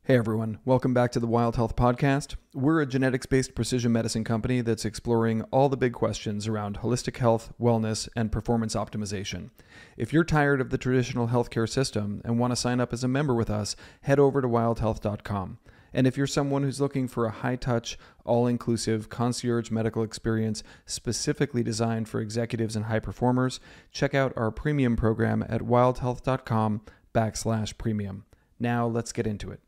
Hey everyone, welcome back to the Wild Health Podcast. We're a genetics-based precision medicine company that's exploring all the big questions around holistic health, wellness, and performance optimization. If you're tired of the traditional healthcare system and want to sign up as a member with us, head over to wildhealth.com. And if you're someone who's looking for a high-touch, all-inclusive concierge medical experience specifically designed for executives and high performers, check out our premium program at wildhealth.com/premium. Now let's get into it.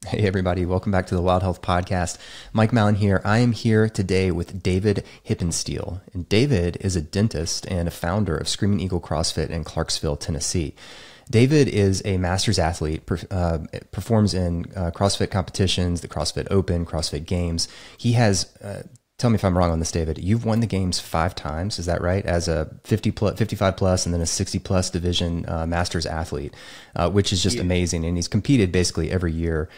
Hey everybody, welcome back to the Wild Health Podcast. Mike Mallen here. I am here today with David Hippensteel. And David is a dentist and a founder of Screaming Eagle CrossFit in Clarksville, Tennessee. David is a master's athlete, performs in CrossFit competitions, the CrossFit Open, CrossFit Games. He has, tell me if I'm wrong on this, David, you've won the games 5 times, is that right? As a 55 plus and then a 60 plus division master's athlete, which is just amazing. And he's competed basically every year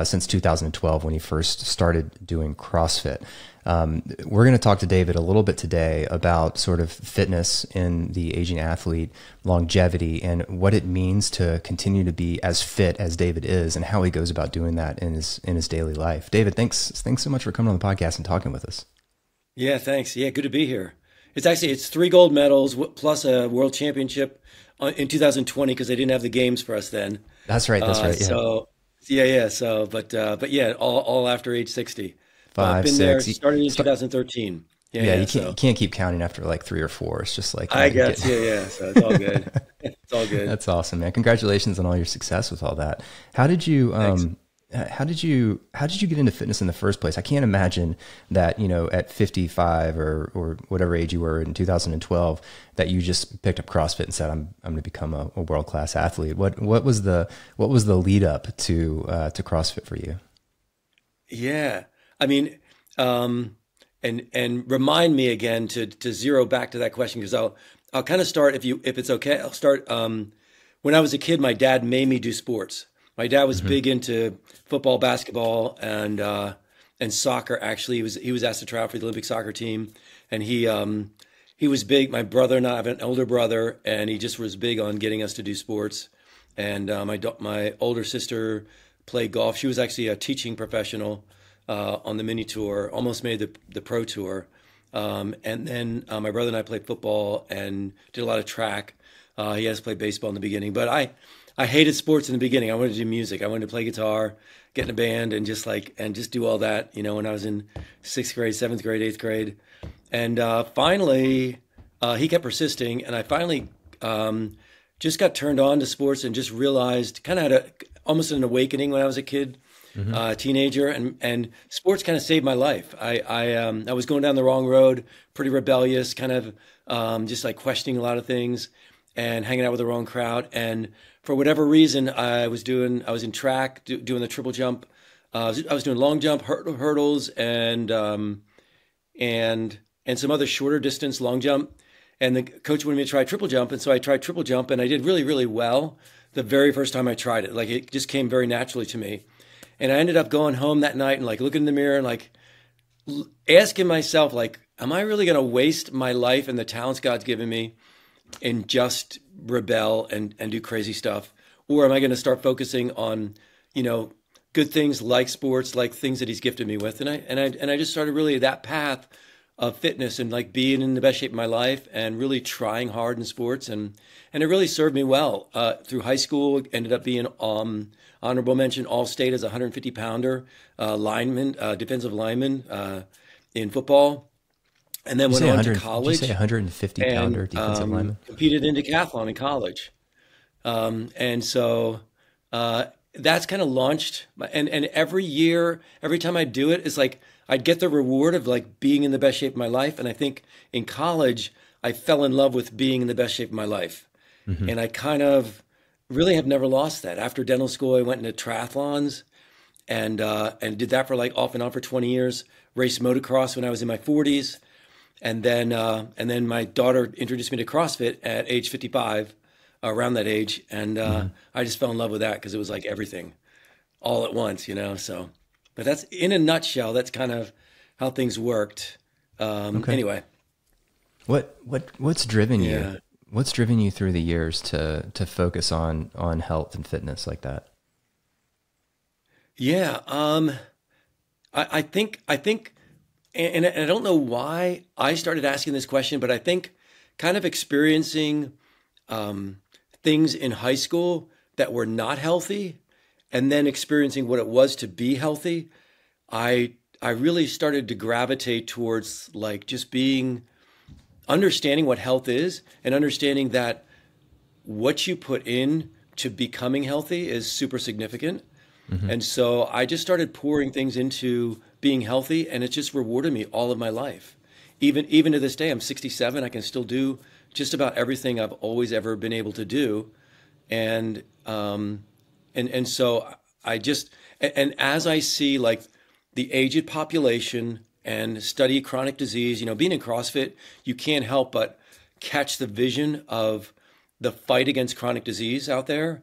since 2012 when he first started doing CrossFit. We're going to talk to David a little bit today about sort of fitness in the aging athlete, longevity, and what it means to continue to be as fit as David is and how he goes about doing that in his daily life. David, thanks so much for coming on the podcast and talking with us. Yeah, thanks. Yeah, good to be here. It's 3 gold medals plus a world championship in 2020 because they didn't have the games for us then. That's right. Yeah. So all after age 60. 5, been 6. There, started in 2013. You can't keep counting after like 3 or 4. It's just like I guess. So it's all good. It's all good. That's awesome, man. Congratulations on all your success with all that. How did you How did you get into fitness in the first place? I can't imagine that, at 55 or whatever age you were in 2012, that you just picked up CrossFit and said, I'm going to become a world-class athlete. What was the lead up to CrossFit for you? Yeah. I mean, and remind me again to zero back to that question, because I'll kind of start, if it's okay, I'll start, when I was a kid, my dad made me do sports. My dad was big into football, basketball, and soccer. Actually, he was asked to try out for the Olympic soccer team, and he was big. My brother and I have an older brother, and he just was big on getting us to do sports. And my older sister played golf. She was actually a teaching professional on the mini tour, almost made the pro tour. And then my brother and I played football and did a lot of track. He has played baseball in the beginning, but I hated sports in the beginning. I wanted to do music. I wanted to play guitar, get in a band, and just do all that. When I was in 6th grade, 7th grade, 8th grade, and finally, he kept persisting, and I finally just got turned on to sports and just realized, kind of had almost an awakening when I was a kid, teenager, and sports kind of saved my life. I was going down the wrong road, pretty rebellious, kind of just like questioning a lot of things, and hanging out with the wrong crowd. And for whatever reason, I was in track, doing the triple jump. I was doing long jump, hurdles, and some other shorter distance long jump. And the coach wanted me to try triple jump, and so I tried triple jump, and I did really, really well the very first time I tried it. Like, it just came very naturally to me. And I ended up going home that night and looking in the mirror and asking myself, am I really going to waste my life and the talents God's given me and just rebel and do crazy stuff? Or am I going to start focusing on, good things like sports, like things that he's gifted me with? And I just started really that path of fitness and being in the best shape of my life and really trying hard in sports. And it really served me well. Through high school, ended up being honorable mention All-State as a 150-pounder lineman, defensive lineman in football. And then went on to college. Did you say 150-pounder defensive lineman? Competed in decathlon in college. And so that's kind of launched. And every year, every time I do it, it's like I'd get the reward of being in the best shape of my life. And I think in college, I fell in love with being in the best shape of my life. And I kind of really have never lost that. After dental school, I went into triathlons and did that for off and on for 20 years. Raced motocross when I was in my 40s. And then my daughter introduced me to CrossFit at age 55, around that age. And I just fell in love with that because it was everything all at once, so. But that's, in a nutshell, that's kind of how things worked. Anyway. What's driven you? What's driven you through the years to focus on health and fitness like that? Yeah, I think, and I don't know why I started asking this question, but I think kind of experiencing things in high school that were not healthy, and then experiencing what it was to be healthy, I really started to gravitate towards like just understanding what health is and understanding that what you put in to becoming healthy is super significant. And so I just started pouring things into being healthy, and it just rewarded me all of my life. Even to this day, I'm 67. I can still do just about everything I've always ever been able to do, and so I just and as I see like the aged population and study chronic disease, being in CrossFit, you can't help but catch the vision of the fight against chronic disease out there.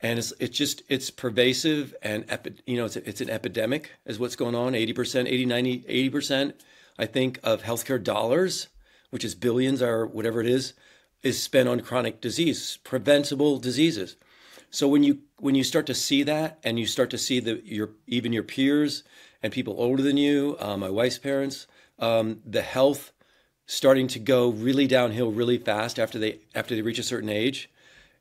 And it's pervasive, and it's an epidemic is what's going on. 80%, 80, 90, 80%, I think, of healthcare dollars, which is billions or whatever it is spent on chronic disease, preventable diseases. So when you start to see that, and you start to see even your peers and people older than you, my wife's parents, the health starting to go really downhill really fast after they reach a certain age,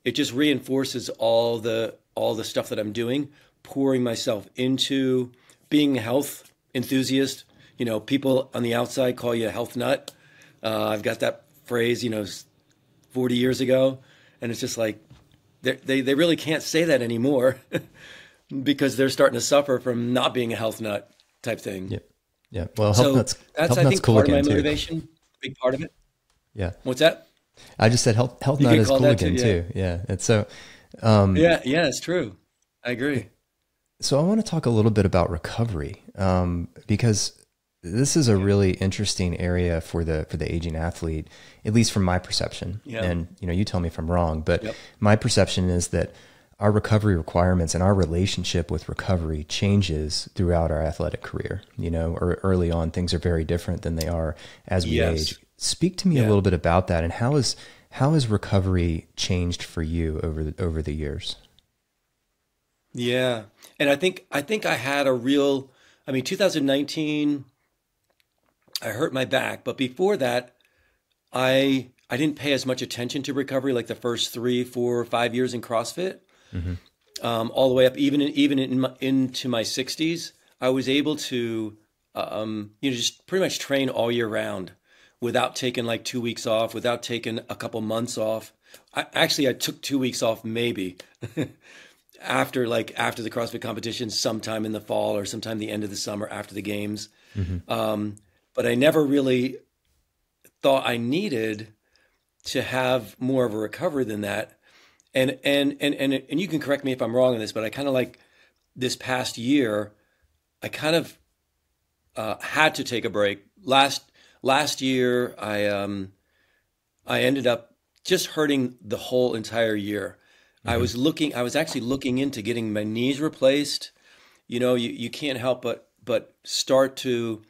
it just reinforces all the stuff that I'm doing, pouring myself into being a health enthusiast. People on the outside call you a health nut. I've got that phrase, 40 years ago, and it's just like they really can't say that anymore because they're starting to suffer from not being a health nut type thing. Yeah, yeah. Well, that's I think cool part of my too. motivation, big part of it. Yeah. What's that? I just said health You nut could is call cool that too, again yeah. too. Yeah. It's so, Yeah, it's true. I agree. so I want to talk a little bit about recovery, because this is a really interesting area for the aging athlete, at least from my perception. Yeah. And, you tell me if I'm wrong, but Yep. my perception is that our recovery requirements and our relationship with recovery changes throughout our athletic career. Or early on, things are very different than they are as we Yes. age. Speak to me a Yeah. little bit about that, and how has recovery changed for you over the years? Yeah. And I think I had 2019, I hurt my back, but before that, I didn't pay as much attention to recovery like the first 3, 4, 5 years in CrossFit. All the way up, even into my 60s, I was able to, just pretty much train all year round without taking like 2 weeks off, without taking a couple months off. I took 2 weeks off maybe after the CrossFit competition, sometime in the fall or sometime the end of the summer after the games. But I never really thought I needed to have more of a recovery than that. And you can correct me if I'm wrong on this, but I kind of like this past year, I kind of had to take a break. Last year, I ended up just hurting the whole entire year. I was actually looking into getting my knees replaced. You can't help but start to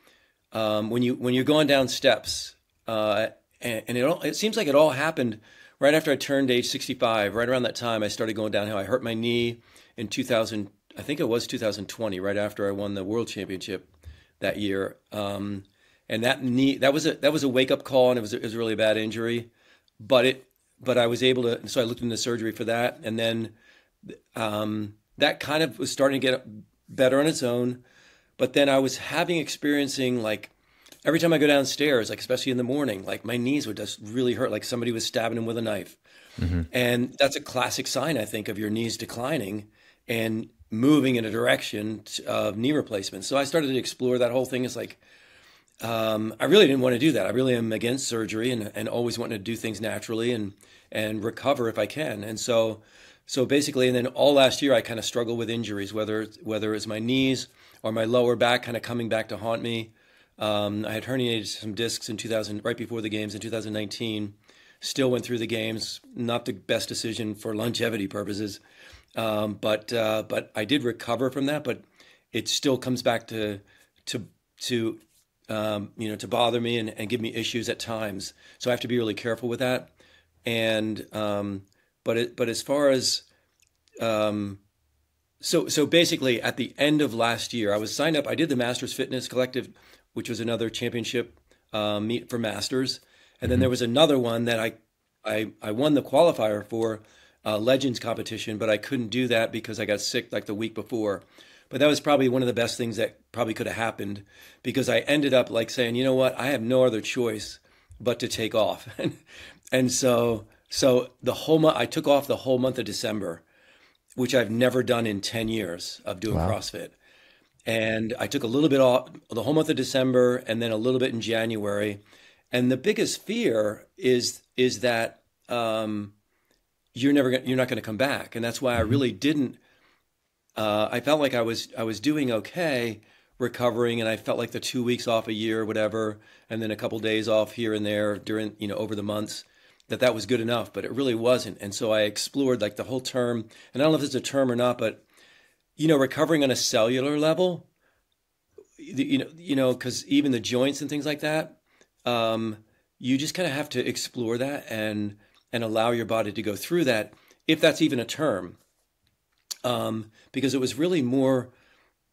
when you're going down steps, and it seems like it all happened right after I turned age 65. Right around that time, I started going downhill. I hurt my knee in 2000. I think it was 2020, right after I won the world championship that year. And that knee, that was a wake up call, and it was a really bad injury, but I was able to. So I looked into surgery for that, and then that kind of was starting to get better on its own. But then I was experiencing like every time I go downstairs, like especially in the morning, like my knees would just really hurt, like somebody was stabbing them with a knife. And that's a classic sign, I think, of your knees declining and moving in a direction of knee replacement. So I started to explore that whole thing. It's like, I really didn't want to do that. I really am against surgery and always wanting to do things naturally and recover if I can. And so basically, and then all last year, I kind of struggled with injuries, whether it's my knees or my lower back kind of coming back to haunt me. I had herniated some discs in 2000, right before the games in 2019. Still went through the games. Not the best decision for longevity purposes, but I did recover from that. But it still comes back to bother me and give me issues at times. So I have to be really careful with that. And but as far as so basically at the end of last year, I was signed up. I did the Masters Fitness Collective, which was another championship meet for masters, and then there was another one that I won the qualifier for Legends competition, but I couldn't do that because I got sick like the week before. But that was probably one of the best things that probably could have happened, because I ended up like saying, you know what, I have no other choice but to take off. And so the whole month, I took off the whole month of December, which I've never done in 10 years of doing Wow. CrossFit. And I took a little bit off the whole month of December and then a little bit in January. And the biggest fear is that you're not going to come back. And that's why I really didn't. I felt like I was doing okay recovering, and I felt like the 2 weeks off a year, or whatever, and then a couple days off here and there during, over the months, that was good enough, but it really wasn't. And so I explored like the whole term, and I don't know if it's a term or not, but recovering on a cellular level, because even the joints and things like that, you just kind of have to explore that and allow your body to go through that, if that's even a term. Because it was really more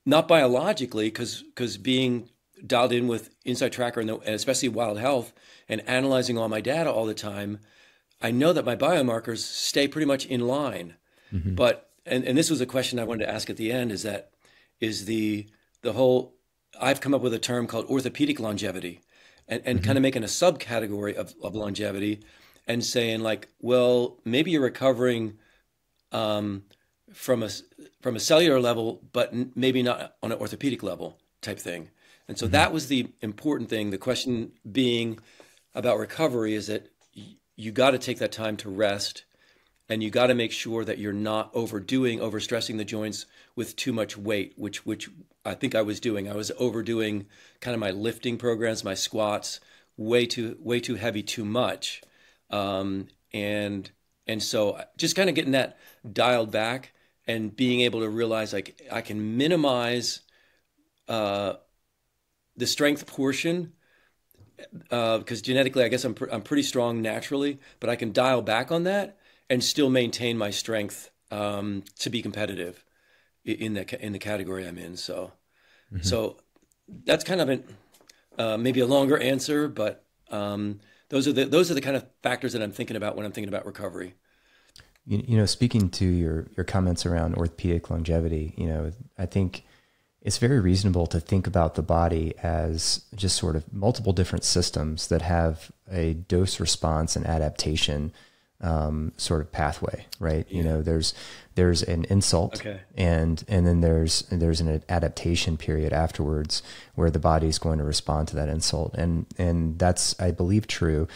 not biologically, because being dialed in with Insight Tracker and especially Wild Health and analyzing all my data all the time, I know that my biomarkers stay pretty much in line. But and this was a question I wanted to ask at the end, is the whole, I've come up with a term called orthopedic longevity, and kind of making a subcategory of longevity and saying like, well, maybe you're recovering from a cellular level, but maybe not on an orthopedic level type thing. And so that was the important thing. The question being about recovery is that you got to take that time to rest, and you got to make sure that you're not overstressing the joints with too much weight, which I think I was doing. I was overdoing kind of my lifting programs, my squats, way too heavy, too much. And so just kind of getting that dialed back and being able to realize like I can minimize the strength portion, because genetically I guess I'm pretty strong naturally, but I can dial back on that and still maintain my strength to be competitive in the category I'm in. So that's kind of maybe a longer answer, but those are the kind of factors that I'm thinking about when I'm thinking about recovery. Speaking to your comments around orthopedic longevity, I think it's very reasonable to think about the body as just sort of multiple different systems that have a dose response and adaptation sort of pathway, right? Yeah. There's an insult, okay, and then there's an adaptation period afterwards where the body's going to respond to that insult, and that's, I believe, true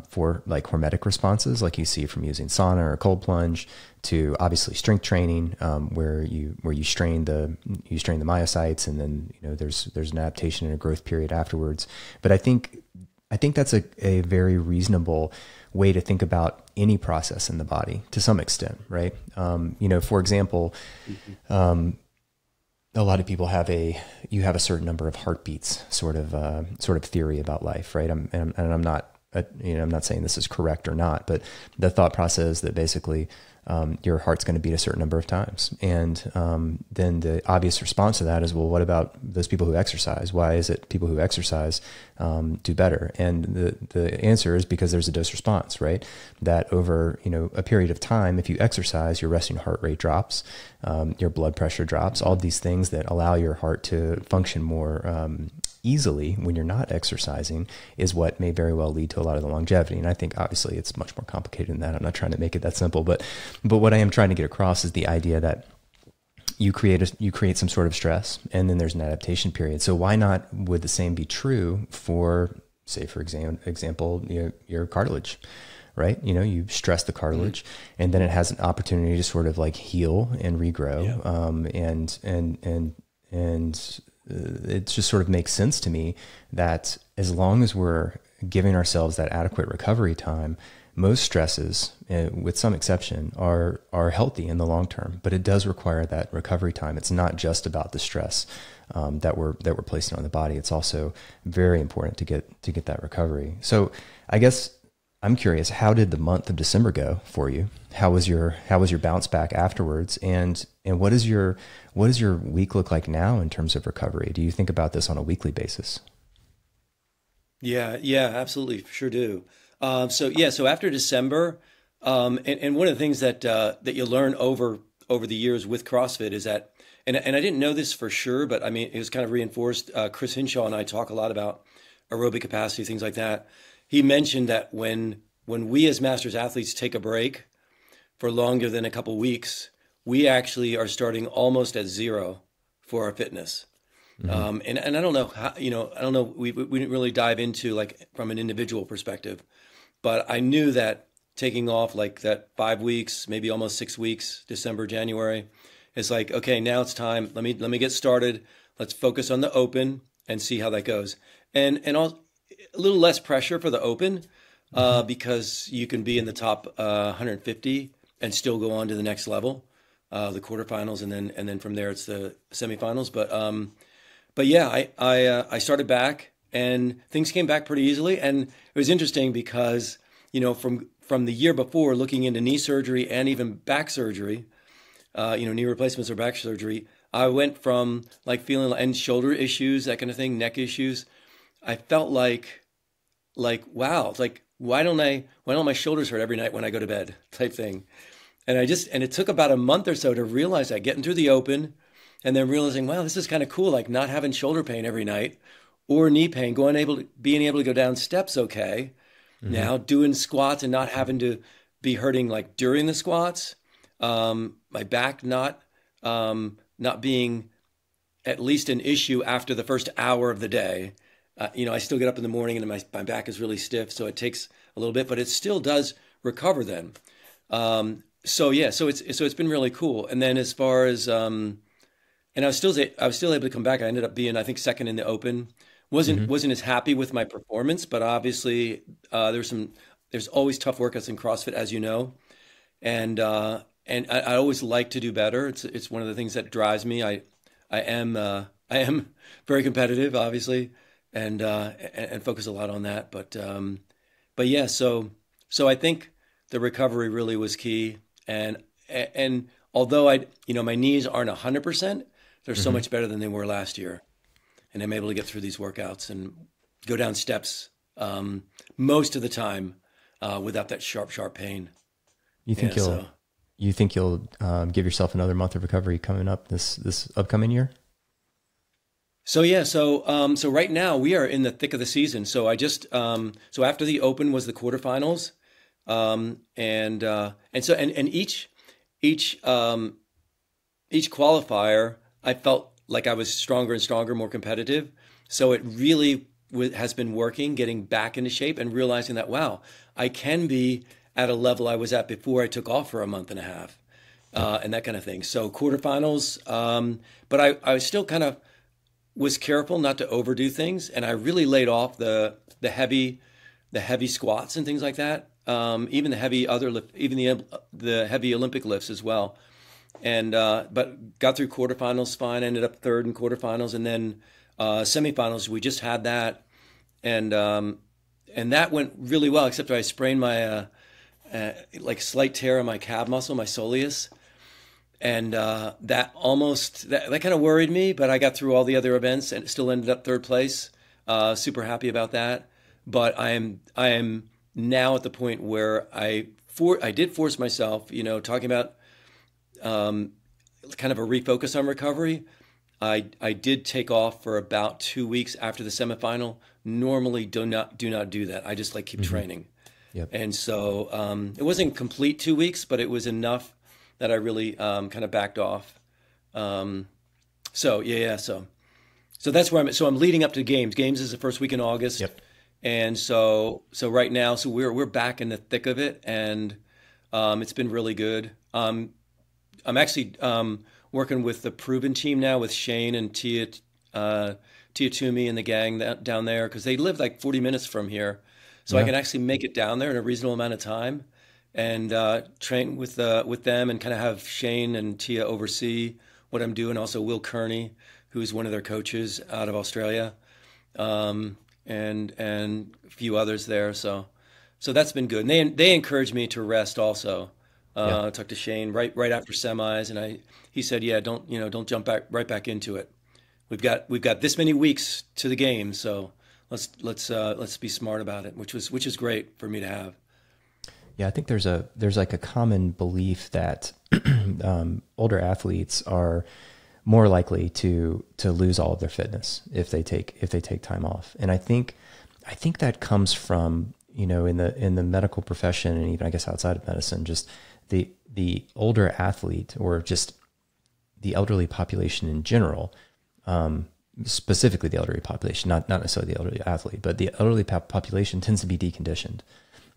for like hormetic responses, like you see from using sauna or cold plunge, to obviously strength training, where you strain the myocytes, and then there's an adaptation and a growth period afterwards. But I think that's a very reasonable way to think about any process in the body to some extent, right? For example, a lot of people have a certain number of heartbeats sort of theory about life, right? I'm not saying this is correct or not, but the thought process that basically your heart's going to beat a certain number of times. And then the obvious response to that is, well, what about those people who exercise? Why is it people who exercise do better? And the answer is because there's a dose response, right? That over a period of time, if you exercise, your resting heart rate drops, your blood pressure drops, all these things that allow your heart to function more easily when you're not exercising is what may very well lead to a lot of the longevity. And I think obviously it's much more complicated than that. I'm not trying to make it that simple, but what I am trying to get across is the idea that you create some sort of stress, and then there's an adaptation period. So why not would the same be true for, say, for example, your cartilage, right? You stress the cartilage, and then it has an opportunity to sort of like heal and regrow. Yeah. And it just sort of makes sense to me that as long as we're giving ourselves that adequate recovery time, most stresses, with some exception, are healthy in the long term. But it does require that recovery time. It's not just about the stress that we're placing on the body. It's also very important to get that recovery. So I guess I'm curious, how did the month of December go for you? How was your bounce back afterwards? And what is your week look like now in terms of recovery? Do you think about this on a weekly basis? Yeah, absolutely, sure do. So after December, and one of the things that you learn over the years with CrossFit is that, and I didn't know this for sure, but I mean it was kind of reinforced. Chris Hinshaw and I talk a lot about aerobic capacity, things like that. He mentioned that when we as masters athletes take a break for longer than a couple weeks, we actually are starting almost at zero for our fitness. And I don't know how, I don't know, we didn't really dive into like from an individual perspective, but I knew that taking off like that 5 weeks, maybe almost 6 weeks, December, January, it's like, okay, now it's time. Let me get started. Let's focus on the open and see how that goes. And also a little less pressure for the open, because you can be in the top 150 and still go on to the next level, the quarterfinals, and then from there it's the semifinals. But yeah, I started back and things came back pretty easily. And it was interesting because, from the year before, looking into knee surgery and even back surgery, knee replacements or back surgery, I went from like feeling and shoulder issues, that kind of thing, neck issues. I felt like wow, it's like why don't my shoulders hurt every night when I go to bed type thing. And it took about a month or so to realize that, getting through the open and then realizing, wow, this is kind of cool, like not having shoulder pain every night or knee pain, being able to go down steps okay. Now doing squats and not having to be hurting like during the squats. My back not being at least an issue after the first hour of the day. I still get up in the morning and my back is really stiff, so it takes a little bit, but it still does recover then. So it's been really cool. And then as far as and I was still able to come back. I ended up being, I think, second in the open. Wasn't as happy with my performance, but obviously there's always tough workouts in CrossFit, as you know, and I always like to do better. It's one of the things that drives me. I am very competitive, obviously, and focus a lot on that. But yeah, so I think the recovery really was key, and although my knees aren't 100%, they're so much better than they were last year. And I'm able to get through these workouts and go down steps most of the time without that sharp pain. You think you'll give yourself another month of recovery coming up this upcoming year? So right now we are in the thick of the season. So I just so after the Open was the quarterfinals, and each qualifier I felt like I was stronger and stronger, more competitive. So it really has been working, getting back into shape and realizing that, wow, I can be at a level I was at before I took off for a month and a half, and that kind of thing. So quarterfinals, but I still kind of was careful not to overdo things. And I really laid off the heavy squats and things like that. Even the heavy the heavy Olympic lifts as well. And but got through quarterfinals fine. Ended up third in quarterfinals, and then semifinals. We just had that, and that went really well. Except I sprained my like slight tear in my calf muscle, my soleus, and that kind of worried me. But I got through all the other events and still ended up third place. Super happy about that. But I am now at the point where I did force myself. Talking about kind of a refocus on recovery. I did take off for about 2 weeks after the semifinal. Normally do not do that. I just keep training. Yep. And so it wasn't complete 2 weeks, but it was enough that I really kind of backed off. So that's where I'm at. So I'm leading up to games. Games is the first week in August. Yep. And so right now, so we're back in the thick of it, and it's been really good. I'm actually working with the Proven team now with Shane and Tia Toomey and the gang down there, because they live like 40 minutes from here. So I can actually make it down there in a reasonable amount of time and train with them and kind of have Shane and Tia oversee what I'm doing. Also Will Kearney, who's one of their coaches out of Australia, and a few others there. So so that's been good. And they encouraged me to rest also. Yeah. I talked to Shane right after semis, and he said, yeah, don't jump right back into it. We've got this many weeks to the game, so let's be smart about it, which is great for me to have. Yeah, I think there's like a common belief that older athletes are more likely to lose all of their fitness if they take time off. And I think that comes from, in the medical profession, and even I guess outside of medicine, just the older athlete, or just the elderly population in general, specifically the elderly population, not necessarily the elderly athlete, but the elderly population tends to be deconditioned.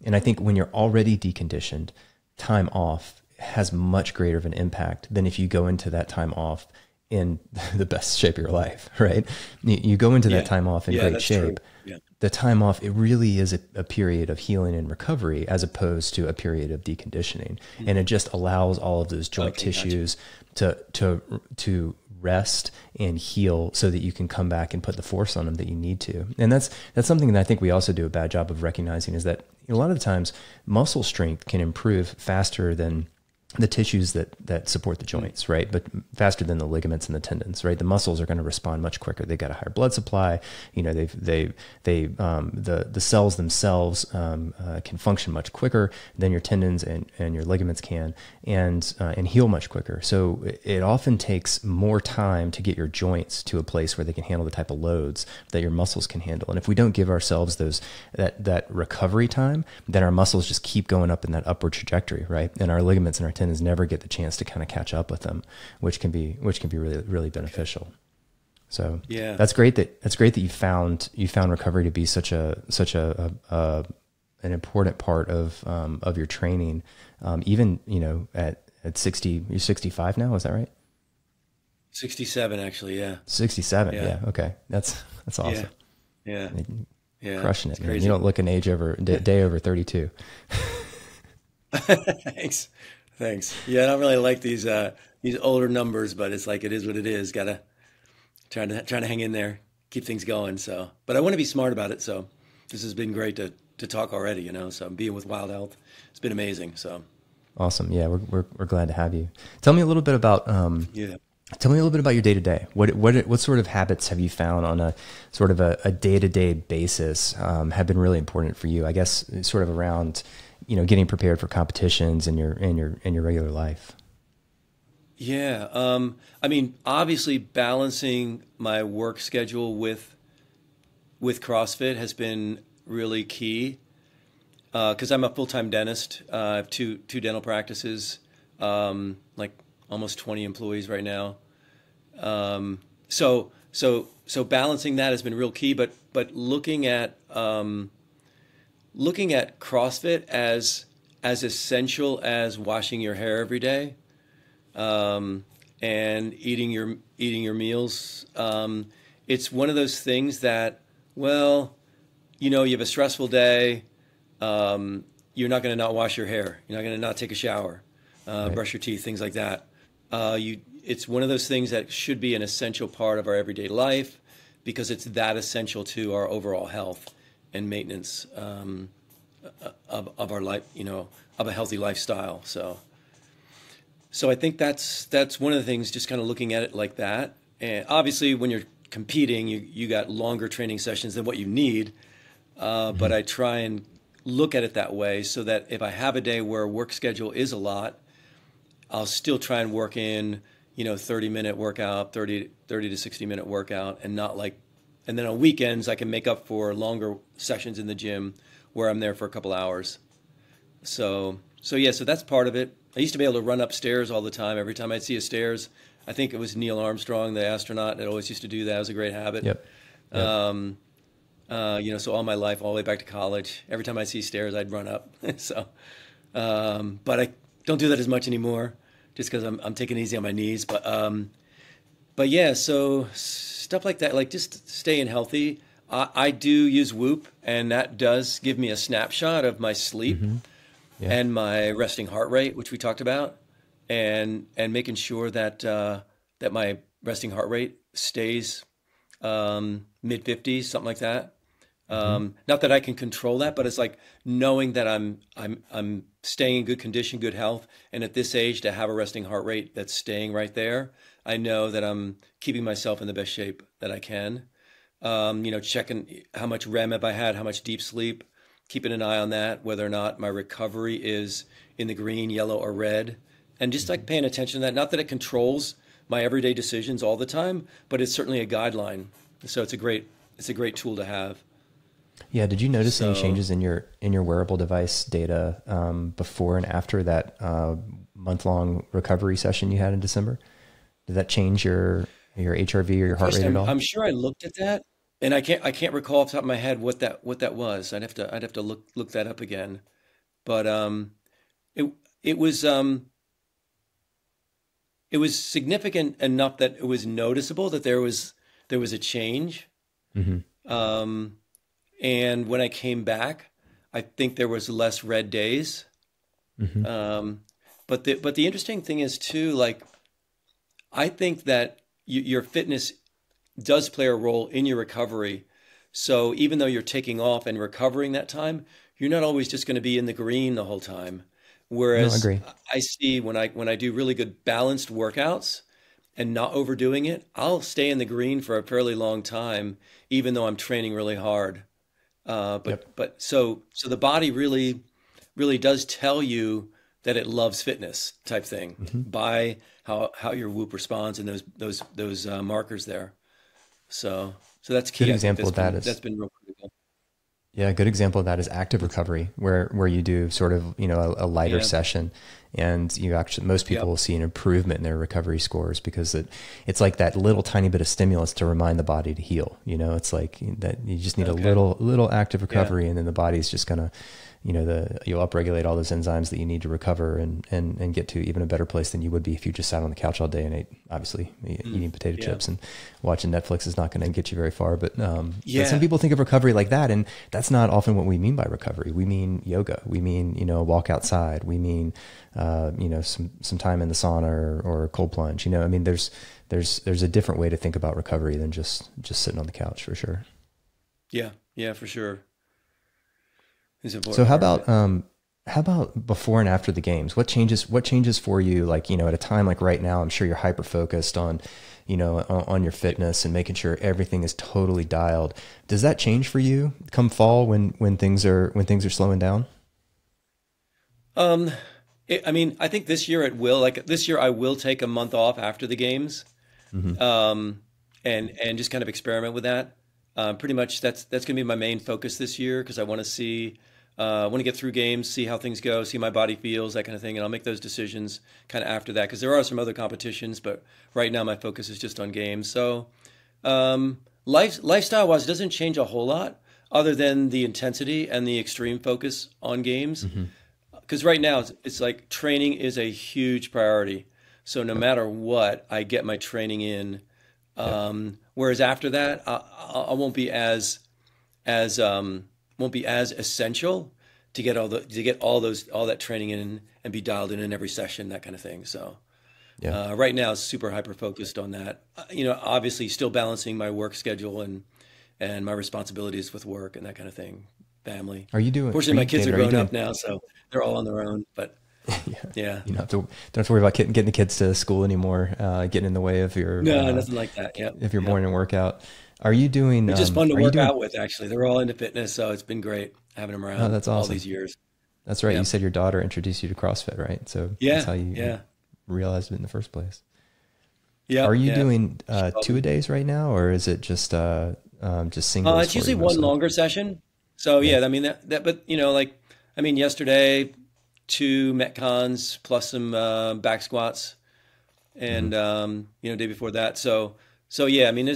And I think when you're already deconditioned, time off has much greater of an impact than if you go into that time off in the best shape of your life, right? You go into that time off in great shape. Yeah. The time off, it really is a period of healing and recovery, as opposed to a period of deconditioning. Mm-hmm. And it just allows all of those joint tissues to rest and heal, so that you can come back and put the force on them that you need to. And that's something that I think we also do a bad job of recognizing, is that a lot of the times muscle strength can improve faster than the tissues that support the joints, right? But faster than the ligaments and the tendons, right? The muscles are going to respond much quicker. They've got a higher blood supply. The cells themselves can function much quicker than your tendons and your ligaments can, and heal much quicker. So it often takes more time to get your joints to a place where they can handle the type of loads that your muscles can handle. And if we don't give ourselves that recovery time, then our muscles just keep going up in that upward trajectory, right? And our ligaments and our tendons never get the chance to kind of catch up with them, which can be really, really beneficial. So yeah, that's great that you found recovery to be such an important part of your training. Even, at 60, you're 65 now, is that right? 67 actually. Yeah. 67. Yeah. Okay. That's awesome. Yeah. Yeah. Crushing it, man. You don't look an age over day over 32. Thanks. Yeah, I don't really like these older numbers, but it's like, it is what it is. Gotta trying to hang in there, keep things going. So, but I want to be smart about it. So, this has been great to talk already. So being with Wild Health, it's been amazing. So, awesome. Yeah, we're glad to have you. Tell me a little bit about Tell me a little bit about your day to day. What sort of habits have you found on a sort of a day to day basis have been really important for you? I guess sort of around getting prepared for competitions in your regular life. Yeah. I mean, obviously balancing my work schedule with CrossFit has been really key. Cause I'm a full-time dentist. I have two dental practices, like almost 20 employees right now. So balancing that has been real key, but looking at CrossFit as essential as washing your hair every day, and eating your meals. It's one of those things that, well, you have a stressful day. You're not going to not wash your hair. You're not going to not take a shower, right. Brush your teeth, things like that. It's one of those things that should be an essential part of our everyday life, because it's that essential to our overall health and maintenance of our life, of a healthy lifestyle. So I think that's one of the things, just kind of looking at it like that. And obviously, when you're competing, you got longer training sessions than what you need. But I try and look at it that way, so that if I have a day where work schedule is a lot, I'll still try and work in, 30-minute workout, 30 to 60-minute workout, and and then on weekends I can make up for longer sessions in the gym where I'm there for a couple hours. So that's part of it. I used to be able to run upstairs all the time. Every time I'd see a stairs, I think it was Neil Armstrong, the astronaut, that always used to do that. It was a great habit. Yep. So all my life, all the way back to college, every time I see stairs, I'd run up. But I don't do that as much anymore, just because I'm taking it easy on my knees. But yeah, so stuff like that, like just staying healthy. I do use Whoop, and that does give me a snapshot of my sleep and my resting heart rate, which we talked about, and making sure that that my resting heart rate stays mid 50s, something like that. Not that I can control that, but it's like knowing that I'm staying in good condition, good health, and at this age to have a resting heart rate that's staying right there, I know that I'm keeping myself in the best shape that I can. Checking how much REM have I had, how much deep sleep, keeping an eye on that, whether or not my recovery is in the green, yellow, or red, and just like paying attention to that. Not that it controls my everyday decisions all the time, but it's certainly a guideline. So it's a great tool to have. Yeah. Did you notice any changes in your wearable device data before and after that month-long recovery session you had in December? Did that change your HRV or your heart rate at all? I'm sure I looked at that, and I can't recall off the top of my head what that was. I'd have to look that up again. But it was significant enough that it was noticeable that there was a change. And when I came back, I think there was less red days. But the interesting thing is too, like, I think that your fitness does play a role in your recovery. So even though you're taking off and recovering that time, you're not always just going to be in the green the whole time. Whereas I see when I do really good balanced workouts and not overdoing it, I'll stay in the green for a fairly long time, even though I'm training really hard. But so the body really does tell you that it loves fitness type thing by how your Whoop responds and those markers there. So that's key. Good example of that is that's been real critical. Yeah, a good example of that is active recovery, where you do sort of, a lighter session, and you actually, most people will see an improvement in their recovery scores because it's like that little tiny bit of stimulus to remind the body to heal. It's like that you just need a little active recovery, and then the body's just gonna, you'll upregulate all those enzymes that you need to recover and get to even a better place than you would be if you just sat on the couch all day and ate, obviously eating potato chips and watching Netflix is not going to get you very far. But some people think of recovery like that, and that's not often what we mean by recovery. We mean yoga. We mean, a walk outside. We mean, some time in the sauna or a cold plunge. I mean, there's a different way to think about recovery than just sitting on the couch, for sure. Yeah, for sure. So how about before and after the games? What changes for you? Like, at a time like right now, I'm sure you're hyper focused on, on your fitness and making sure everything is totally dialed. Does that change for you come fall when things are slowing down? I think this year it will. Like this year, I will take a month off after the games, and just kind of experiment with that. Pretty much that's going to be my main focus this year because I want to get through games, see how things go, see my body feels, that kind of thing, and I'll make those decisions kind of after that because there are some other competitions, but right now my focus is just on games. So lifestyle-wise, it doesn't change a whole lot other than the intensity and the extreme focus on games. Because right now it's like training is a huge priority. So no matter what, I get my training in. Whereas after that, I won't be as essential to get all that training in and be dialed in every session, that kind of thing. So right now, super hyper focused on that. Obviously, still balancing my work schedule and my responsibilities with work and that kind of thing. Family. Fortunately, my kids are grown up now, so they're all on their own. But yeah. You don't have to worry about getting the kids to school anymore, getting in the way of your nothing like that. Yeah. If your morning workout. Are you doing? It's just fun to work out with. Actually, they're all into fitness, so it's been great having them around. Oh, that's awesome. All these years. That's right. You said your daughter introduced you to CrossFit, right? So that's how you realized it in the first place. Yeah. Are you doing 2 a days right now, or is it just singles? It's usually one longer session. So I mean that, but yesterday 2 Metcons plus some back squats, and day before that. So yeah, I mean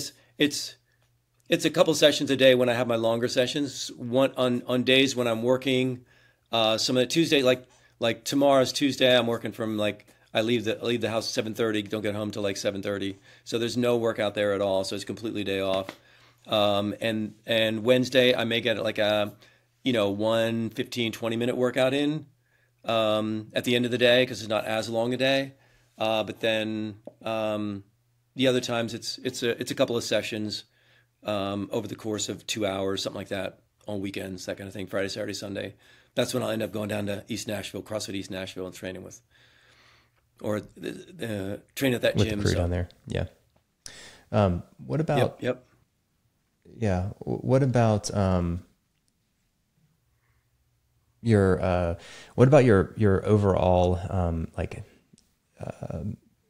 it's a couple sessions a day when I have my longer sessions. One on days when I'm working. Some of the Tuesday, like tomorrow's Tuesday, I'm working from I leave the house at 7:30, don't get home till 7:30. So there's no workout there at all. So it's completely day off. And Wednesday I may get a 1 15, 20-minute workout in at the end of the day because it's not as long a day. But then the other times it's a couple of sessions over the course of 2 hours, something like that, on weekends, that kind of thing, Friday, Saturday, Sunday. That's when I'll end up going down to East Nashville, CrossFit East Nashville, and training with, or training at that with gym. the crew down there. Yeah. What about, Yep. yeah. What about, your overall,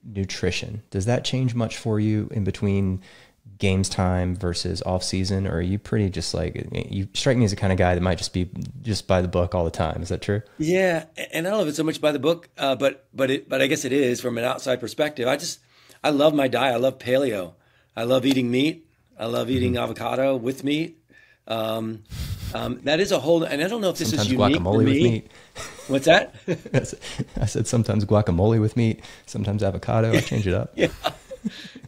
nutrition? Does that change much for you in between games time versus off season? Or are you pretty just like, you strike me as the kind of guy that might just be just by the book all the time. Is that true? Yeah, and I don't know if it's so much by the book, but I guess it is from an outside perspective. I love my diet. I love paleo. I love eating meat. I love eating avocado with meat. That is a whole, and I don't know if this Sometimes is unique to guacamole with me. meat. What's that? I said sometimes guacamole with meat, sometimes avocado. I change it up. Yeah,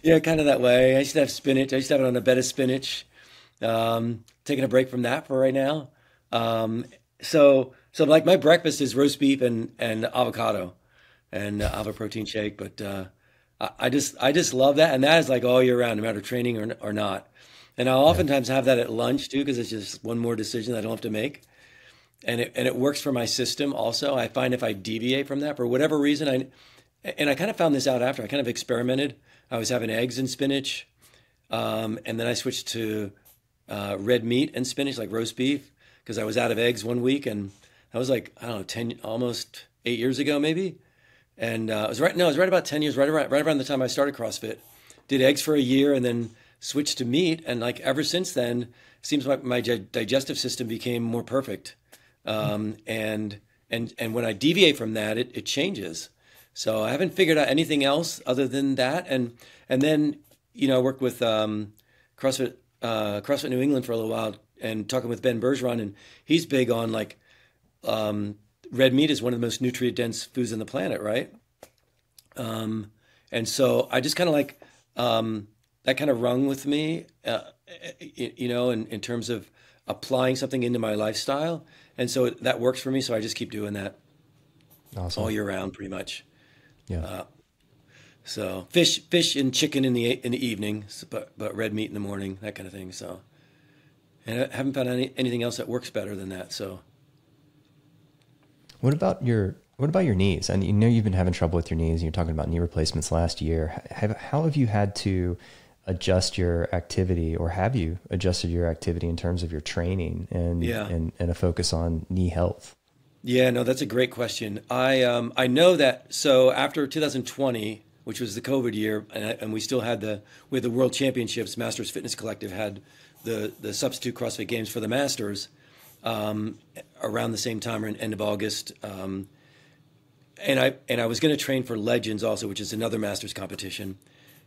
yeah, kind of that way. I used to have spinach. I used to have it on a bed of spinach. Taking a break from that for right now. So like my breakfast is roast beef and avocado, and I have a protein shake. But I just love that, and that is like all year round, no matter training or not. And I'll Yeah. oftentimes have that at lunch too, because it's just one more decision I don't have to make, and it works for my system. Also, I find if I deviate from that for whatever reason, I kind of found this out after I kind of experimented. I was having eggs and spinach, and then I switched to red meat and spinach, like roast beef, because I was out of eggs one week, and that was like, I don't know, 10, almost 8 years ago, maybe. And it was right, no, it was right about 10 years, right around the time I started CrossFit. Did eggs for a year and then switched to meat. And like ever since then, seems like my digestive system became more perfect. And when I deviate from that, it changes. So I haven't figured out anything else other than that. And then, I worked with CrossFit New England for a little while, and talking with Ben Bergeron, and he's big on like red meat is one of the most nutrient dense foods on the planet, right? And so I just kind of like that kind of rung with me, in terms of applying something into my lifestyle, and so that works for me. So I just keep doing that Awesome. all year round, pretty much. Yeah. So fish and chicken in the evening, but red meat in the morning, that kind of thing. So, and I haven't found anything else that works better than that. So. What about your knees? And you've been having trouble with your knees. You're talking about knee replacements last year. How have you had to adjust your activity, or have you adjusted your activity in terms of your training and a focus on knee health? Yeah, no, that's a great question. I know that. So after 2020, which was the COVID year, and we still had the World Championships, Masters Fitness Collective had the substitute CrossFit Games for the Masters around the same time, or in end of August. And I was going to train for Legends also, which is another Masters competition,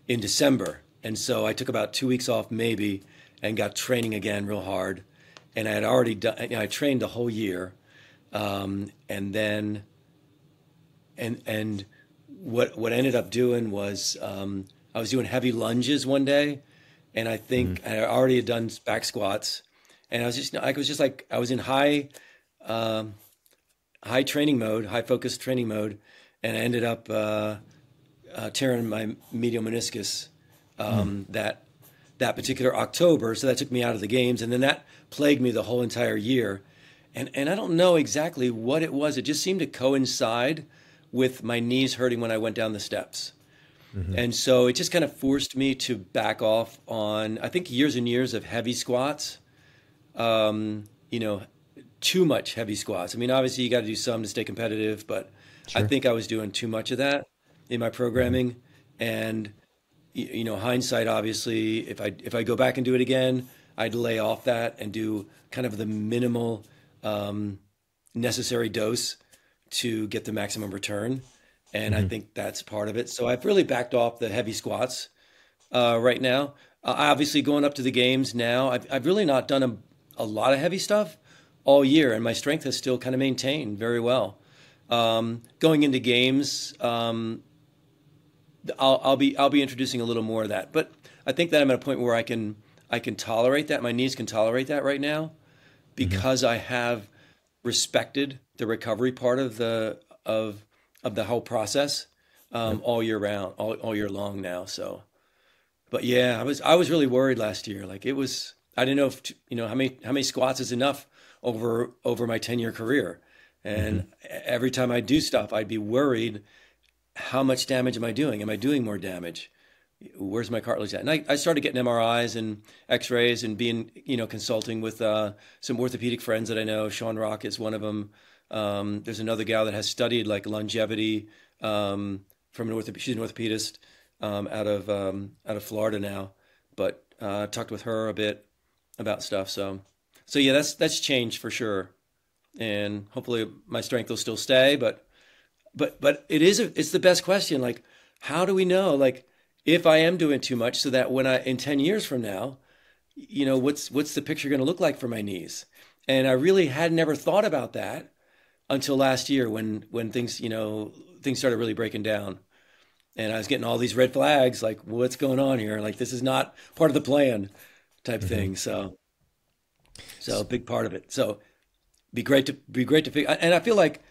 in December. And so I took about 2 weeks off maybe, and got training again real hard. And I had already done. I trained the whole year, and then what I ended up doing was I was doing heavy lunges one day, and I think I already had done back squats, and I was in high training mode, high focus training mode, and I ended up tearing my medial meniscus that particular October. So that took me out of the games, and then that plagued me the whole entire year. And I don't know exactly what it was. It just seemed to coincide with my knees hurting when I went down the steps. And so it just kind of forced me to back off on, I think, years and years of heavy squats. Too much heavy squats. I mean, obviously you got to do some to stay competitive, but I Sure. think I was doing too much of that in my programming. And hindsight, obviously, if I go back and do it again, I'd lay off that and do kind of the minimal necessary dose to get the maximum return. And I think that's part of it. So I've really backed off the heavy squats right now. Obviously, going up to the games now, I've really not done a lot of heavy stuff all year, and my strength has still kind of maintained very well. Going into games, I'll be introducing a little more of that, but I think that I'm at a point where I can tolerate that. My knees can tolerate that right now, because I have respected the recovery part of the whole process all year round, all year long now. So but yeah, I was really worried last year. Like it was, I didn't know if, how many squats is enough over my 10-year career. Mm-hmm. And every time I do stuff, I'd be worried, how much damage am I doing? Am I doing more damage? Where's my cartilage at? And I started getting MRIs and X-rays and being, consulting with some orthopedic friends that I know. Sean Rock is one of them. There's another gal that has studied like longevity from she's an orthopedist out of Florida now, but talked with her a bit about stuff. So yeah, that's changed for sure, and hopefully my strength will still stay. But it's the best question. Like, how do we know? Like, if I am doing too much, so that when in 10 years from now, what's the picture going to look like for my knees? And I really had never thought about that until last year when things started really breaking down, and I was getting all these red flags, like, what's going on here? Like, this is not part of the plan, type thing. So a big part of it. So be great to figure. And I feel like,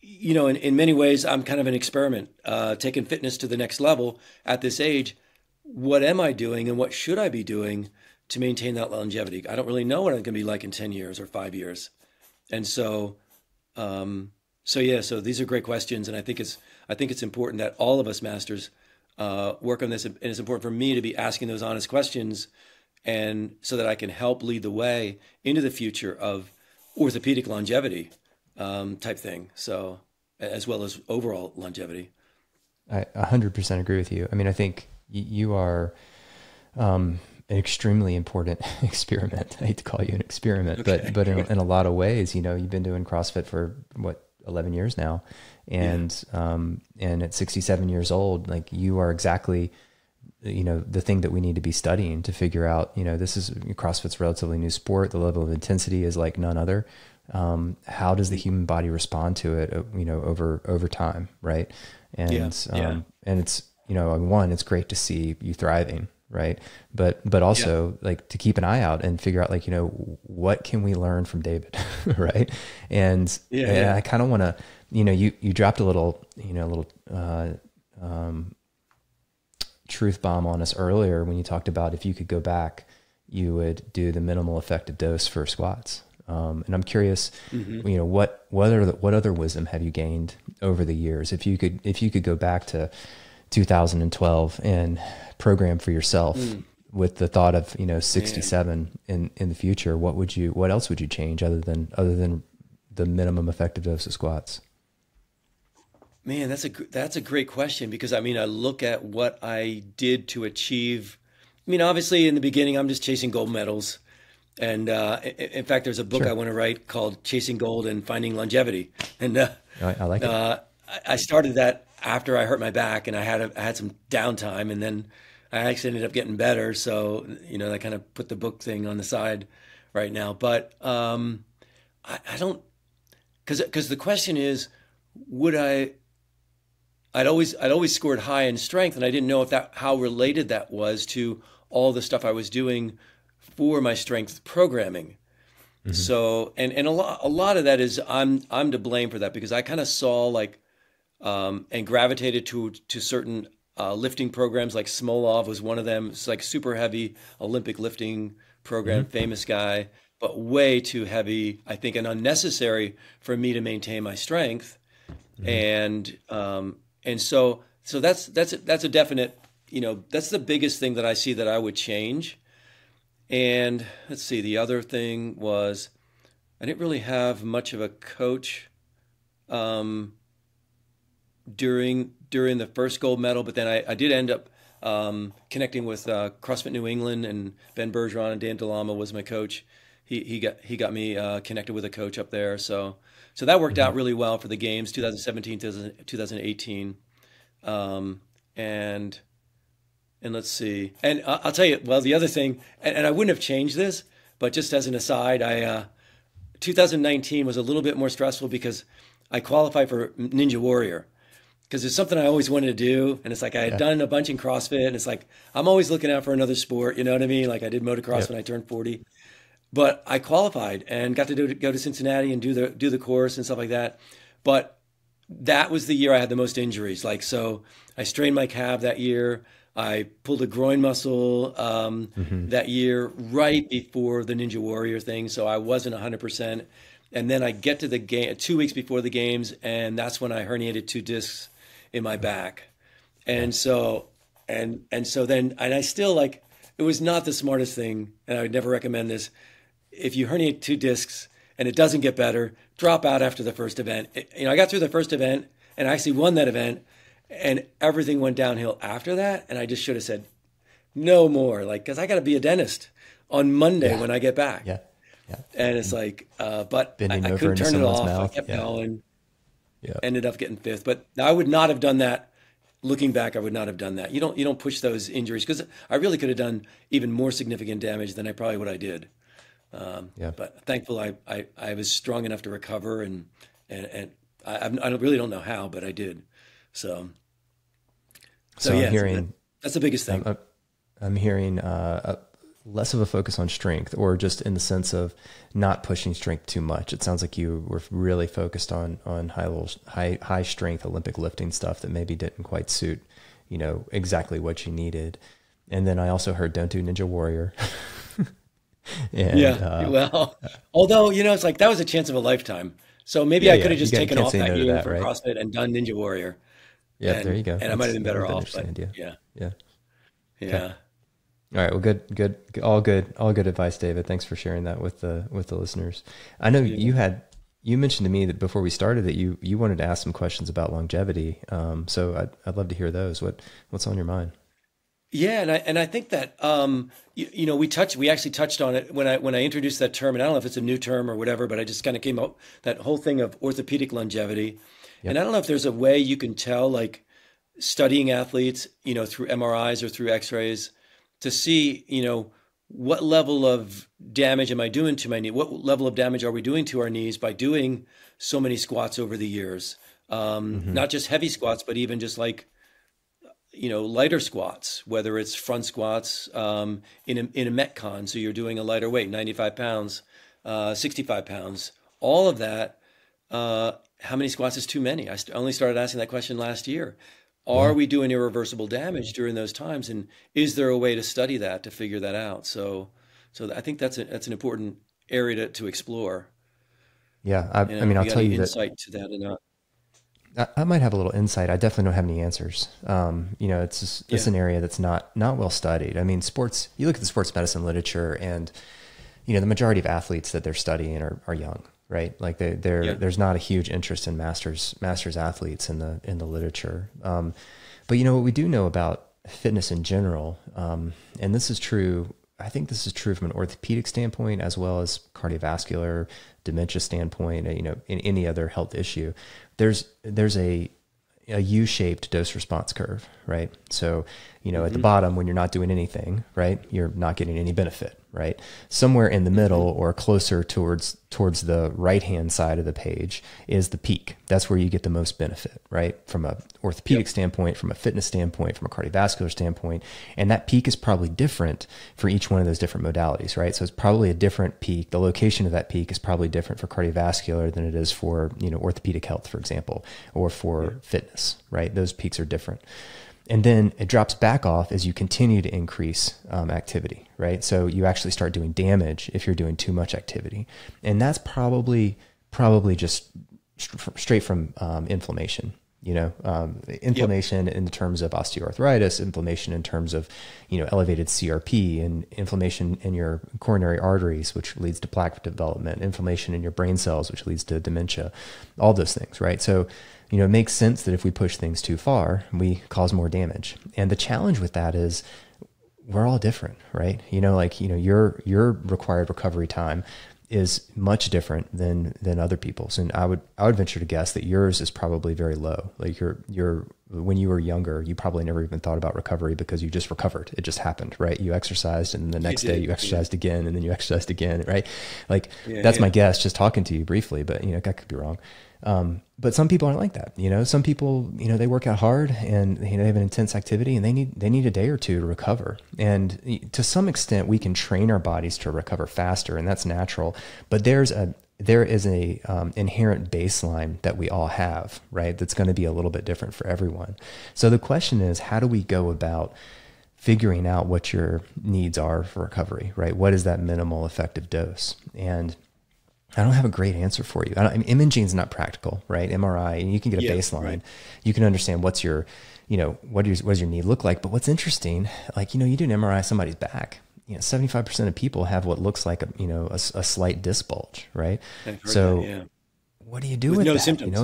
in many ways, I'm kind of an experiment, taking fitness to the next level at this age. What am I doing, and what should I be doing to maintain that longevity? I don't really know what I'm going to be like in 10 years or 5 years. And so these are great questions. And I think it's important that all of us masters work on this. And it's important for me to be asking those honest questions, and so that I can help lead the way into the future of orthopedic longevity type thing. So, as well as overall longevity. I 100% agree with you. I mean, I think you are an extremely important experiment. I hate to call you an experiment, Okay. but in a lot of ways, you've been doing CrossFit for 11 years now. And, and at 67 years old, like, you are exactly, the thing that we need to be studying to figure out, CrossFit's a relatively new sport. The level of intensity is like none other. How does the human body respond to it, over time. Right. And, and it's, one, it's great to see you thriving. Right. But also like to keep an eye out and figure out, like, what can we learn from David? Right. And I kind of want to, you dropped a little truth bomb on us earlier when you talked about, if you could go back, you would do the minimal effective dose for squats. And I'm curious, what other wisdom have you gained over the years? If you could go back to 2012 and program for yourself with the thought of 67 in the future, what else would you change other than the minimum effective dose of squats? Man, that's a great question, because I look at what I did to achieve. Obviously in the beginning, I'm just chasing gold medals. And in fact, there's a book I want to write called Chasing Gold and Finding Longevity. And I like it. I started that after I hurt my back, and I had some downtime, and then I actually ended up getting better. So, I kind of put the book thing on the side right now. But I don't, because the question is, I'd always scored high in strength, and I didn't know how related that was to all the stuff I was doing for my strength programming. Mm-hmm. So, and a lot of that is I'm to blame for that, because I kind of saw and gravitated to certain lifting programs. Like Smolov was one of them. It's like super heavy Olympic lifting program, famous guy, but way too heavy, I think, and unnecessary for me to maintain my strength. And so that's a definite, that's the biggest thing that I see that I would change. And let's see, the other thing was, I didn't really have much of a coach during the first gold medal, but then I did end up connecting with CrossFit New England, and Ben Bergeron and Dan DeLama was my coach. He got me connected with a coach up there. So that worked out really well for the games, 2017, 2018. And let's see. And I'll tell you, well, the other thing, and I wouldn't have changed this, but just as an aside, 2019 was a little bit more stressful because I qualified for Ninja Warrior, because it's something I always wanted to do. And it's like, I had done a bunch in CrossFit, and it's like, I'm always looking out for another sport. You know what I mean? Like, I did motocross when I turned 40, but I qualified and got to go to Cincinnati and do the course and stuff like that. But that was the year I had the most injuries. Like, so I strained my calf that year. I pulled a groin muscle that year right before the Ninja Warrior thing, so I wasn't 100%. And then I get to the game 2 weeks before the games, and that's when I herniated 2 discs in my back. And so and I still like, it was not the smartest thing, and I would never recommend this. If you herniate 2 discs and it doesn't get better, drop out after the first event. I got through the first event and I actually won that event, and everything went downhill after that. And I just should have said no more, like, because I got to be a dentist on Monday when I get back. Yeah. Yeah. And it's like, but Bending I over couldn't into turn it someone's off. mouth. I kept Yeah. going. Yeah. Ended up getting fifth, but I would not have done that. Looking back, I would not have done that. You don't push those injuries, because I really could have done even more significant damage than I probably what I did. But thankful I was strong enough to recover, and I really don't know how, but I did. So I'm yeah, hearing that's the biggest thing. I'm hearing less of a focus on strength, or just in the sense of not pushing strength too much. It sounds like you were really focused on high strength Olympic lifting stuff that maybe didn't quite suit, exactly what you needed. And then I also heard, don't do Ninja Warrior. Well, although, it's like, that was a chance of a lifetime. So maybe I could have just taken off that year from CrossFit and done Ninja Warrior. Yeah, there you go. And I might have been better off. But yeah. Yeah. All right. Well, good. All good advice, David. Thanks for sharing that with the listeners. I know you mentioned to me that before we started that you wanted to ask some questions about longevity. So I'd love to hear those. What's on your mind? Yeah, and I think that we actually touched on it when I introduced that term, and I don't know if it's a new term or whatever, but I just kind of came up that whole thing of orthopedic longevity. Yep. And I don't know if there's a way you can tell, like, studying athletes, through MRIs or through X-rays, to see, what level of damage am I doing to my knee? What level of damage are we doing to our knees by doing so many squats over the years? Not just heavy squats, but even just like, lighter squats, whether it's front squats in a Metcon. So you're doing a lighter weight, 95 pounds, 65 pounds, all of that. How many squats is too many? I only started asking that question last year. Are we doing irreversible damage during those times? And is there a way to study that, to figure that out? So I think that's an important area to explore. Yeah. I mean, I'll tell you that insight to that or not. I might have a little insight. I definitely don't have any answers. It's an area that's not well studied. I mean, sports, you look at the sports medicine literature, and, the majority of athletes that they're studying are young, right? Like there's not a huge interest in masters athletes in the literature. But what we do know about fitness in general, and this is true, I think this is true from an orthopedic standpoint as well as cardiovascular, dementia standpoint, in any other health issue. There's a U-shaped dose response curve, right? So, at the bottom, when you're not doing anything, right, you're not getting any benefit, right? Somewhere in the middle or closer towards the right-hand side of the page is the peak. That's where you get the most benefit, right? From a orthopedic standpoint, from a fitness standpoint, from a cardiovascular standpoint. And that peak is probably different for each one of those different modalities, right? So it's probably a different peak. The location of that peak is probably different for cardiovascular than it is for, orthopedic health, for example, or for fitness, right? Those peaks are different. And then it drops back off as you continue to increase activity, right? So you actually start doing damage if you're doing too much activity. And that's probably just straight from inflammation, inflammation in terms of osteoarthritis, inflammation in terms of, elevated CRP, and inflammation in your coronary arteries, which leads to plaque development, inflammation in your brain cells, which leads to dementia, all those things, right? So, it makes sense that if we push things too far, we cause more damage. And the challenge with that is we're all different, right? Your required recovery time is much different than other people's. And I would venture to guess that yours is probably very low. Like when you were younger, you probably never even thought about recovery because you just recovered. It just happened, right? You exercised, and the next day you exercised again, and then you exercised again, right? Like that's my guess, just talking to you briefly, but I could be wrong. But some people aren't like that. Some people, they work out hard, and they have an intense activity, and they need a day or two to recover. And to some extent we can train our bodies to recover faster, and that's natural. But there's there is a inherent baseline that we all have, right? That's going to be a little bit different for everyone. So the question is, how do we go about figuring out what your needs are for recovery, right? What is that minimal effective dose? And I don't have a great answer for you. I mean, imaging is not practical, right? MRI, and you can get a baseline. Right. You can understand what's your, what does your need look like? But what's interesting, like, you do an MRI of somebody's back. 75% of people have what looks like a slight disc bulge, right? So what do you do with no that? Symptoms.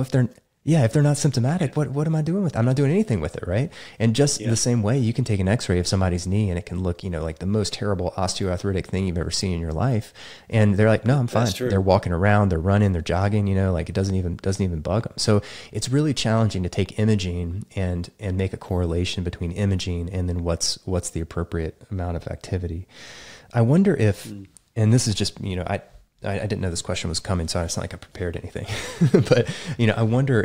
If they're not symptomatic, what am I doing with it? I'm not doing anything with it, right? And just the same way, you can take an x-ray of somebody's knee and it can look, like the most terrible osteoarthritic thing you've ever seen in your life. And they're like, no, I'm fine. They're walking around, they're running, they're jogging, like it doesn't even bug them. So it's really challenging to take imaging and make a correlation between imaging and then what's the appropriate amount of activity. I wonder if, and this is just, I didn't know this question was coming, so it's not like I prepared anything. But I wonder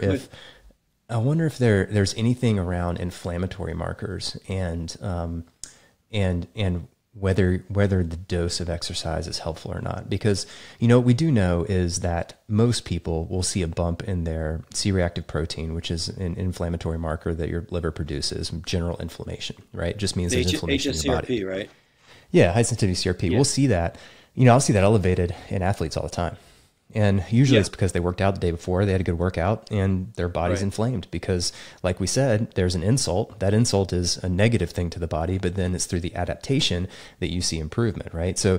if there's anything around inflammatory markers and whether the dose of exercise is helpful or not. Because what we do know is that most people will see a bump in their C-reactive protein, which is an inflammatory marker that your liver produces, general inflammation, right? It just means there's inflammation in your body, right? Yeah, high sensitivity CRP. Yeah. We'll see that. I'll see that elevated in athletes all the time. And usually it's because they worked out the day before, they had a good workout, and their body's inflamed because, like we said, there's an insult. That insult is a negative thing to the body, but then it's through the adaptation that you see improvement, right? So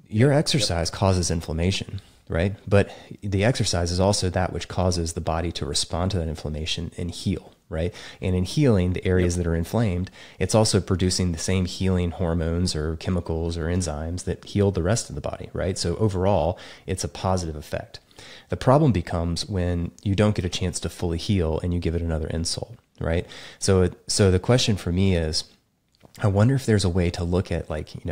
your exercise causes inflammation, right? But the exercise is also that which causes the body to respond to that inflammation and heal, right? And in healing the areas that are inflamed, it's also producing the same healing hormones or chemicals or enzymes that heal the rest of the body, right? So overall, it's a positive effect. The problem becomes when you don't get a chance to fully heal and you give it another insult, right? So the question for me is, I wonder if there's a way to look at HSCRP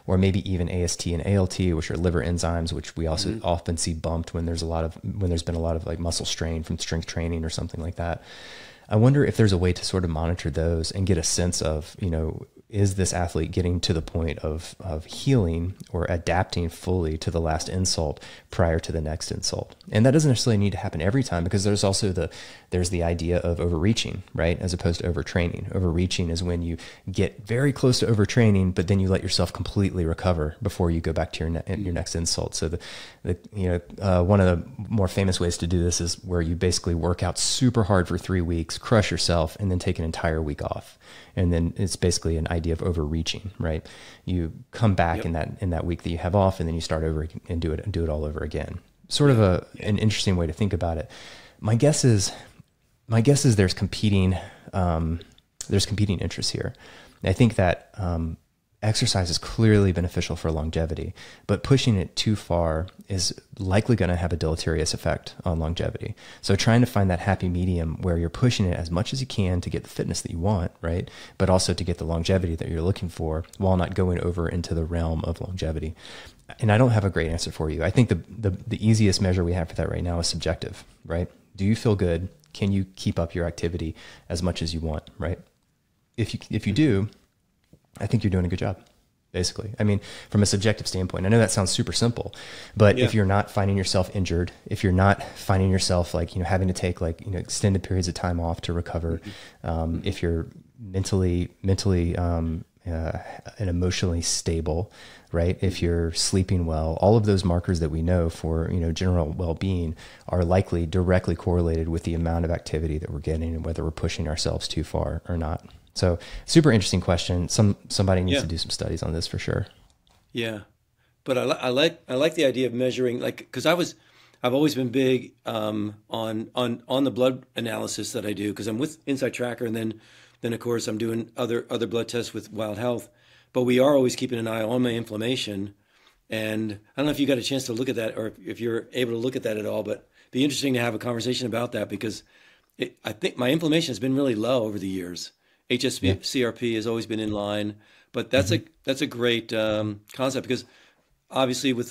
or maybe even AST and ALT, which are liver enzymes, which we also often see bumped when there's been a lot of like muscle strain from strength training or something like that. I wonder if there's a way to sort of monitor those and get a sense of, is this athlete getting to the point of healing or adapting fully to the last insult prior to the next insult? And that doesn't necessarily need to happen every time, because there's also the idea of overreaching, right? As opposed to overtraining. Overreaching is when you get very close to overtraining, but then you let yourself completely recover before you go back to your next insult. So one of the more famous ways to do this is where you basically work out super hard for 3 weeks, crush yourself, and then take an entire week off. And then it's basically an idea of overreaching, right? You come back in that week that you have off, and then you start over and do it all over again. Sort of an interesting way to think about it. My guess is there's competing interests here. I think that exercise is clearly beneficial for longevity, but pushing it too far is likely going to have a deleterious effect on longevity. So trying to find that happy medium where you're pushing it as much as you can to get the fitness that you want, right? But also to get the longevity that you're looking for while not going over into the realm of longevity. And I don't have a great answer for you. I think the easiest measure we have for that right now is subjective, right? Do you feel good? Can you keep up your activity as much as you want, right? If you do, I think you're doing a good job, basically. I mean, from a subjective standpoint, I know that sounds super simple, but if you're not finding yourself injured, if you're not finding yourself having to take extended periods of time off to recover, if you're mentally and emotionally stable, right? If you're sleeping well, all of those markers that we know for, general well-being are likely directly correlated with the amount of activity that we're getting and whether we're pushing ourselves too far or not. So super interesting question. Somebody needs to do some studies on this for sure. Yeah. But I like the idea of measuring, because I've always been big on the blood analysis that I do, because I'm with Inside Tracker, and then of course I'm doing other blood tests with Wild Health, but we are always keeping an eye on my inflammation. And I don't know if you got a chance to look at that, or if you're able to look at that at all, but it'd be interesting to have a conversation about that, because I think my inflammation has been really low over the years. HSCRP has always been in line, but that's a great concept, because obviously with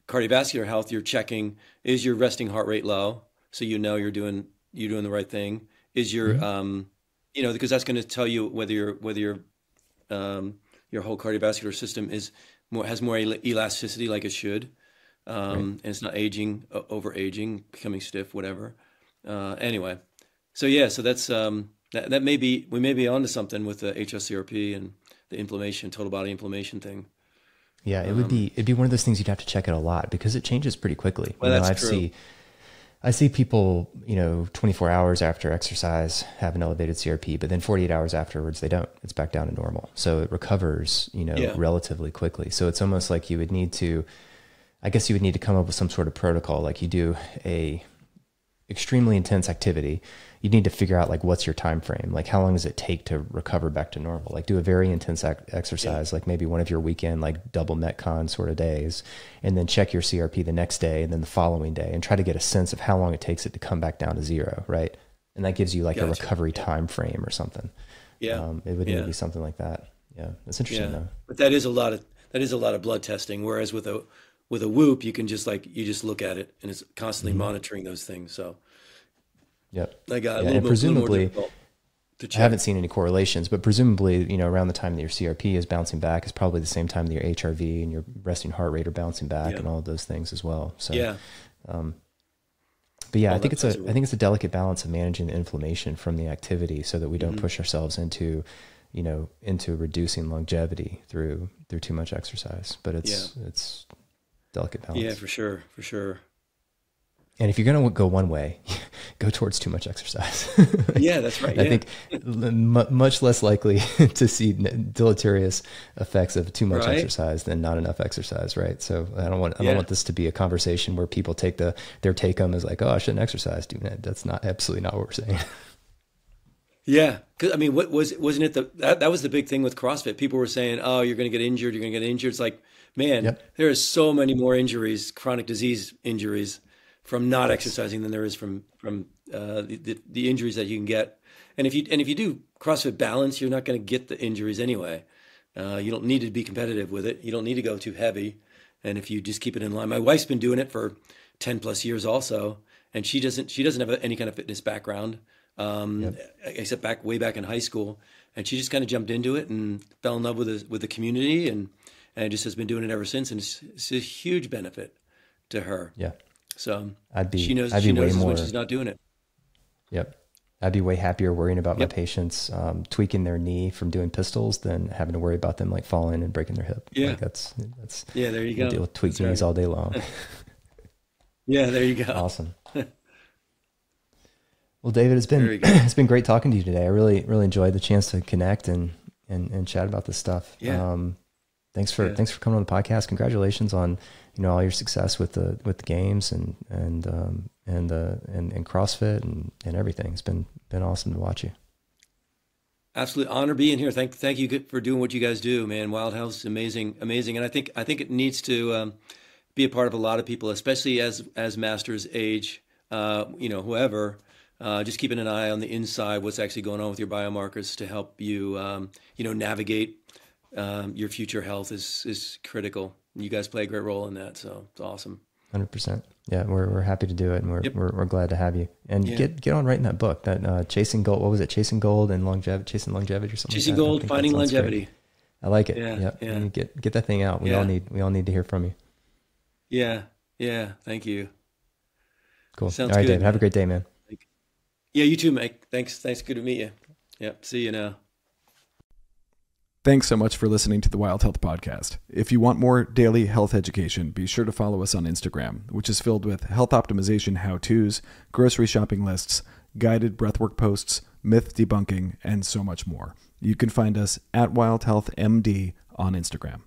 cardiovascular health, you're checking, is your resting heart rate low, so you're doing the right thing. Is your because that's going to tell you whether your whole cardiovascular system is has more elasticity like it should. Right. And it's not aging, over aging, becoming stiff, whatever. Anyway, so yeah, so that's that may be, we may be onto something with the HSCRP and the inflammation, total body inflammation thing. Yeah, it'd be one of those things you'd have to check it a lot because it changes pretty quickly. Well, that's true. I see people, 24 hours after exercise have an elevated CRP, but then 48 hours afterwards, they don't. It's back down to normal. So it recovers, Yeah. relatively quickly. So it's almost like you would need to come up with some sort of protocol. Like you do a extremely intense activity, you need to figure out like, what's your time frame? Like how long does it take to recover back to normal? Like do a very intense exercise, like maybe one of your weekend, like double Metcon sort of days, and then check your CRP the next day and then the following day and try to get a sense of how long it takes it to come back down to zero. Right. And that gives you like a recovery time frame or something. Yeah. It would need to be something like that. Yeah. That's interesting though. But that is a lot of blood testing. Whereas with a Whoop, you can just look at it and it's constantly monitoring those things. So yep. I got and presumably, to I haven't seen any correlations, but presumably, around the time that your CRP is bouncing back is probably the same time that your HRV and your resting heart rate are bouncing back and all of those things as well. So, but yeah, I think it's a delicate balance of managing the inflammation from the activity so that we don't push ourselves into reducing longevity through too much exercise, but it's delicate balance. Yeah, for sure. And if you're going to go one way, go towards too much exercise. Yeah, that's right. I think much less likely to see deleterious effects of too much exercise than not enough exercise, right? So I don't want this to be a conversation where people take their take home as like, oh, I shouldn't exercise. Dude, that's absolutely not what we're saying. Yeah, because I mean, wasn't it that was the big thing with CrossFit? People were saying, "Oh, you're going to get injured. You're going to get injured." It's like, man, there is so many more injuries, chronic disease injuries, from not exercising than there is from the injuries that you can get. And if you do CrossFit balance, you're not going to get the injuries anyway. You don't need to be competitive with it. You don't need to go too heavy. And if you just keep it in line, my wife's been doing it for 10 plus years also, and she doesn't have any kind of fitness background. Except way back in high school, and she just kind of jumped into it and fell in love with the community, and just has been doing it ever since, and it's a huge benefit to her. Yeah. So she knows when she's not doing it. Yep. I'd be way happier worrying about my patients tweaking their knee from doing pistols than having to worry about them like falling and breaking their hip. Yeah. Like that's there you go. Deal with tweaked knees all day long. Yeah, there you go. Awesome. Well, David, it's been great talking to you today. I really enjoyed the chance to connect and chat about this stuff. Yeah. Thanks for coming on the podcast. Congratulations on all your success with the games and CrossFit and everything. It's been awesome to watch you. Absolute honor being here. Thank you for doing what you guys do, man. Wild Health is amazing, and I think it needs to be a part of a lot of people, especially as masters age. Whoever. Just keeping an eye on the inside, what's actually going on with your biomarkers to help you, navigate your future health is critical. You guys play a great role in that, so it's awesome. 100%. Yeah, we're happy to do it, and we're glad to have you. And get on writing that book, that Chasing Gold. What was it? Chasing Gold and Longevity, Chasing Longevity, or something. Chasing like that. Gold, Finding Longevity. Great. I like it. Yeah. And get that thing out. We all need to hear from you. Yeah. Thank you. Cool. Sounds all right, good, Dave. Have a great day, man. Yeah, you too, Mike. Thanks. Good to meet you. Yep. See you now. Thanks so much for listening to the Wild Health Podcast. If you want more daily health education, be sure to follow us on Instagram, which is filled with health optimization how-tos, grocery shopping lists, guided breathwork posts, myth debunking, and so much more. You can find us at Wild Health MD on Instagram.